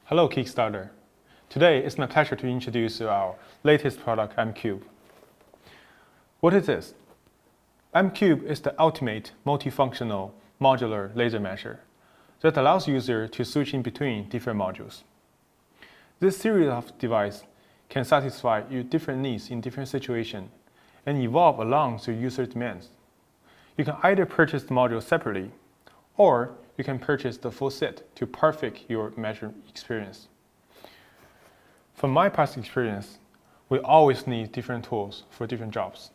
Hello Kickstarter. Today it's my pleasure to introduce you our latest product, MCube. What is this? MCube is the ultimate multifunctional modular laser mesher that allows users to switch in between different modules. This series of devices can satisfy your different needs in different situations and evolve along to user demands. You can either purchase the module separately, or you can purchase the full set to perfect your measure experience. From my past experience, we always need different tools for different jobs.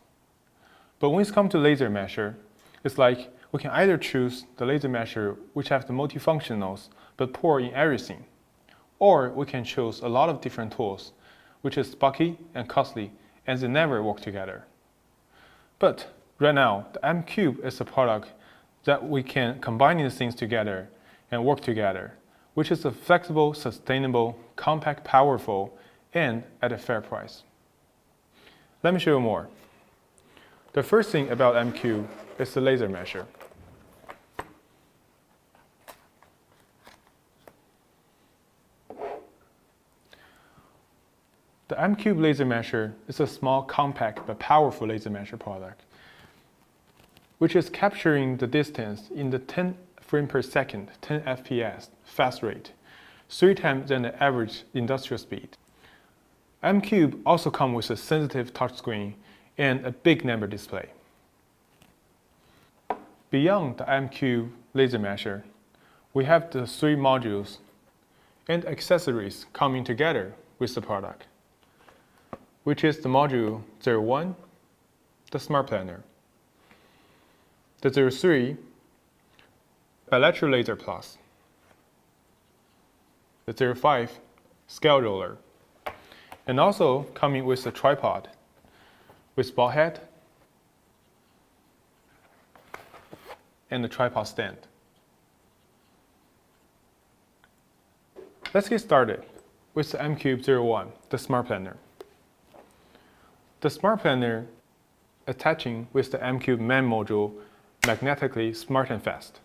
But when it comes to laser mesher, it's like we can either choose the laser mesher which have the multifunctionals but poor in everything, or we can choose a lot of different tools which is bulky and costly and they never work together. But right now, the MCube is a product that we can combine these things together and work together, which is a flexible, sustainable, compact, powerful, and at a fair price. Let me show you more. The first thing about MCube is the laser mesher. The MCube laser mesher is a small, compact, but powerful laser mesher product, which is capturing the distance in the 10 frames per second, 10 FPS, fast rate, 3 times than the average industrial speed. MCube also comes with a sensitive touchscreen and a big number display. Beyond the MCube laser mesher, we have the 3 modules and accessories coming together with the product, which is the module 01, the Smart Planner, the 03, Bilateral Laser Plus, the 05, Scale Roller, and also coming with a tripod with ball head and the tripod stand. Let's get started with the MCube 01, the Smart Planner. The Smart Planner attaching with the MCube main module magnetically smart and fast.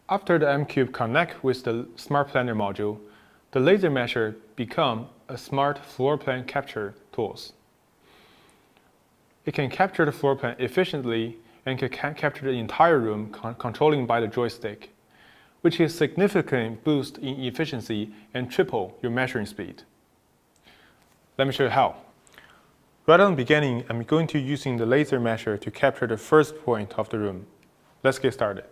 After the MCube connect with the Smart Planner module, the laser mesher become a smart floor plan capture tools. It can capture the floor plan efficiently and can capture the entire room controlling by the joystick, which is significantly boost in efficiency and triple your measuring speed. Let me show you how. Right on the beginning, I'm going to using the laser mesher to capture the first point of the room. Let's get started.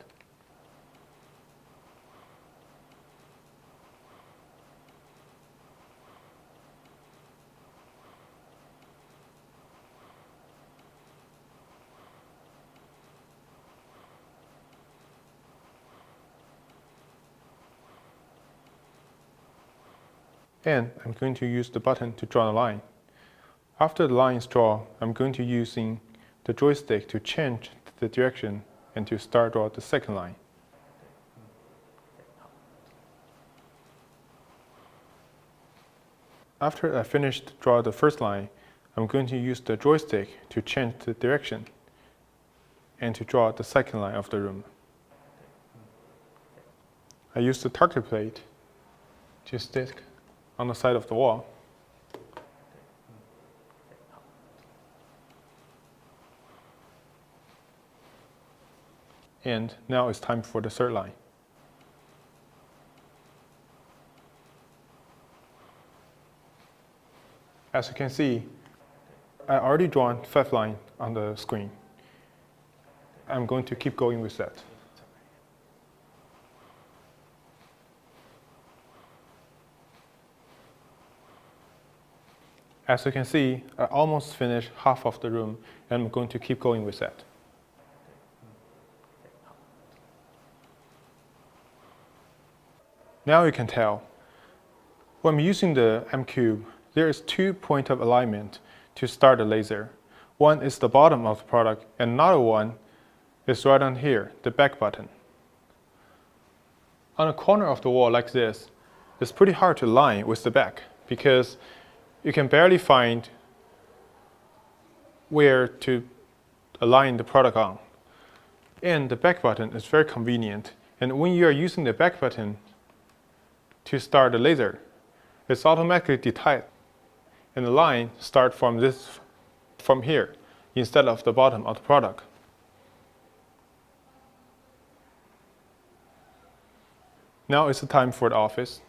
And I'm going to use the button to draw the line. After the line is drawn, I'm going to using the joystick to change the direction and to start draw the second line. After I finished draw the first line, I'm going to use the joystick to change the direction and to draw the second line of the room. I use the target plate to stick on the side of the wall. And now it's time for the third line. As you can see, I already drawn 5 lines on the screen. I'm going to keep going with that. As you can see, I almost finished half of the room, and I'm going to keep going with that. Now you can tell, when I'm using the MCube, there is 2 points of alignment to start the laser. One is the bottom of the product, and another one is right on here, the back button. On a corner of the wall like this, it's pretty hard to align with the back because you can barely find where to align the product on. And the back button is very convenient. And when you are using the back button, to start the laser, it's automatically detect, and the line starts from here instead of the bottom of the product. Now it's the time for the office.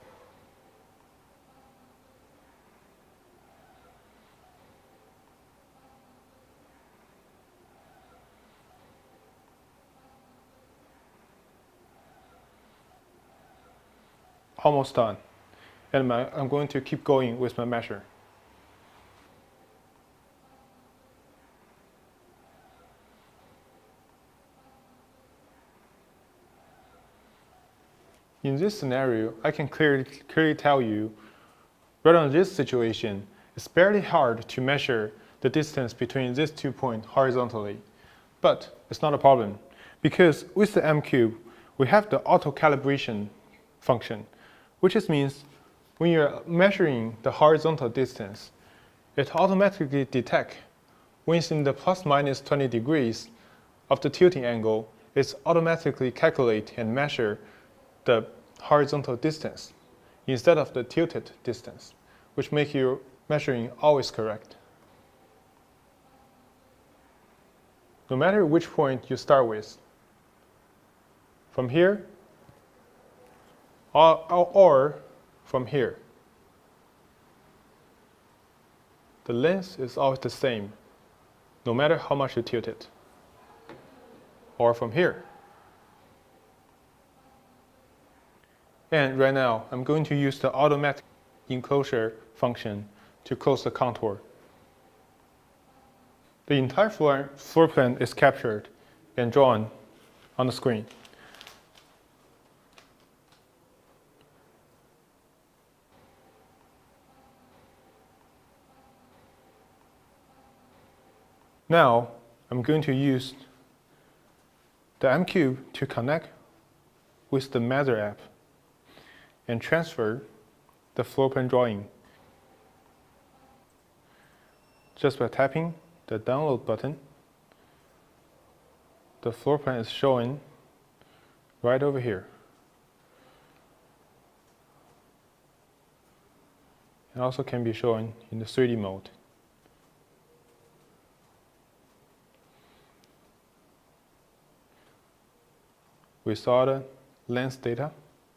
Almost done. And I'm going to keep going with my measure. In this scenario, I can clearly tell you, right on this situation, it's very hard to measure the distance between these 2 points horizontally. But it's not a problem, because with the M-Cube, we have the auto-calibration function, which means when you're measuring the horizontal distance, it automatically detects when it's in the plus minus 20 degrees of the tilting angle, it's automatically calculate and measure the horizontal distance instead of the tilted distance, which makes your measuring always correct. No matter which point you start with, from here or from here, the length is always the same, no matter how much you tilt it. Or from here. And right now, I'm going to use the automatic enclosure function to close the contour. The entire floor plan is captured and drawn on the screen. Now, I'm going to use the M-Cube to connect with the Modular app and transfer the floor plan drawing just by tapping the download button. The floor plan is showing right over here. It also can be shown in the 3D mode. We saw the length data.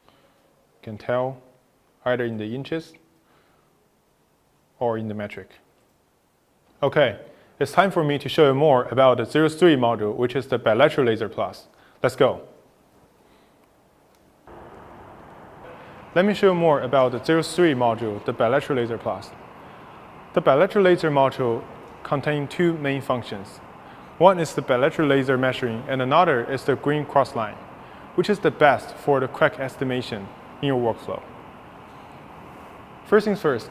You can tell either in the inches or in the metric. Okay, it's time for me to show you more about the 03 module, which is the bilateral laser plus. Let's go. Let me show you more about the 03 module, the bilateral laser plus. The bilateral laser module contains two main functions. One is the bilateral laser measuring, and another is the green cross line, which is the best for the crack estimation in your workflow. First things first,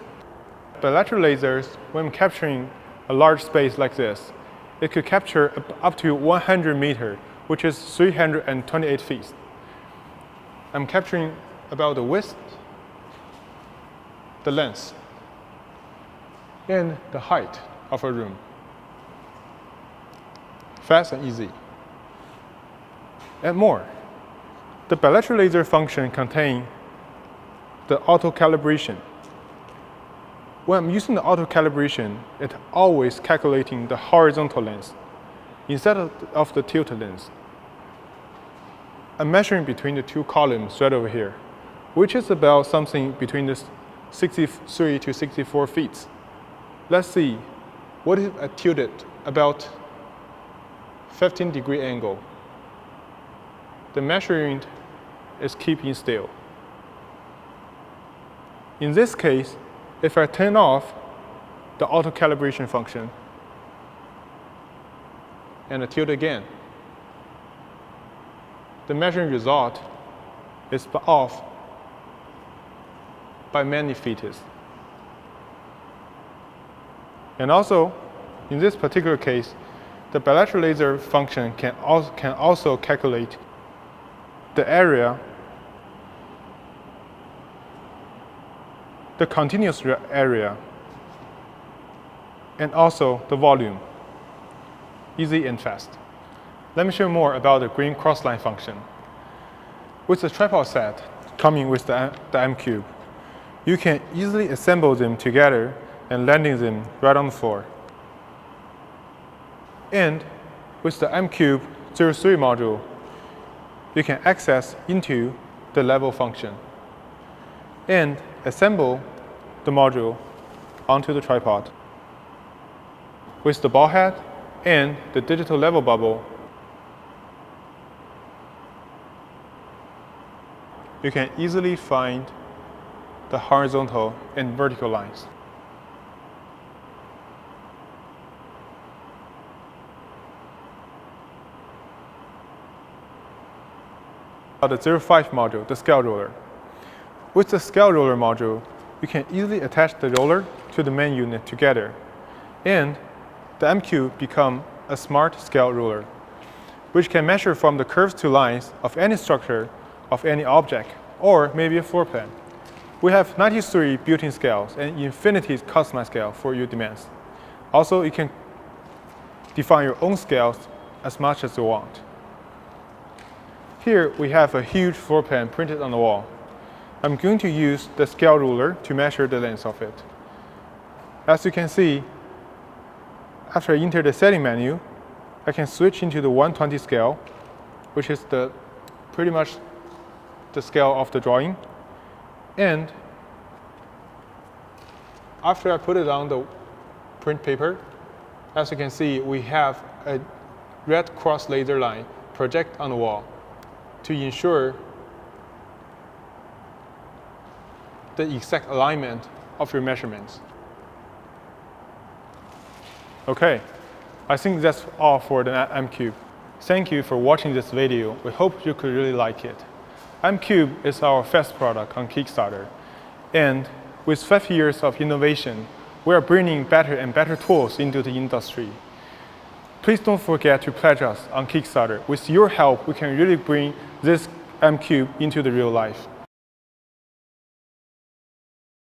bilateral lasers, when capturing a large space like this, it could capture up to 100 meters, which is 328 feet. I'm capturing about the width, the length, and the height of a room. Fast and easy. And more. The bilateral laser function contains the auto-calibration. When I'm using the auto-calibration, it's always calculating the horizontal length instead of the tilted length. I'm measuring between the two columns right over here, which is about something between the 63 to 64 feet. Let's see, what if I tilt it about 15-degree angle? The measuring is keeping still. In this case, if I turn off the auto-calibration function and I tilt again, the measuring result is off by many feet. And also, in this particular case, the bilateral laser function can also calculate the area, the continuous area, and also the volume. Easy and fast. Let me show you more about the green crossline function. With the tripod set, coming with the M-Cube. You can easily assemble them together and landing them right on the floor. And with the M-Cube 03 module, you can access into the level function and assemble the module onto the tripod. With the ball head and the digital level bubble, you can easily find the horizontal and vertical lines. The 05 module, the scale roller. With the scale roller module, you can easily attach the roller to the main unit together, and the M-Cube become a smart scale ruler, which can measure from the curves to lines of any structure, of any object, or maybe a floor plan. We have 93 built-in scales and infinity customized scale for your demands. Also, you can define your own scales as much as you want. Here we have a huge floor plan printed on the wall. I'm going to use the scale ruler to measure the length of it. As you can see, after I enter the setting menu, I can switch into the 120 scale, which is pretty much the scale of the drawing. And after I put it on the print paper, as you can see, we have a red cross laser line project on the wall to ensure the exact alignment of your measurements. Okay, I think that's all for the M-Cube. Thank you for watching this video. We hope you could really like it. M-Cube is our first product on Kickstarter. And with 5 years of innovation, we are bringing better and better tools into the industry. Please don't forget to pledge us on Kickstarter. With your help, we can really bring this M-Cube into the real life.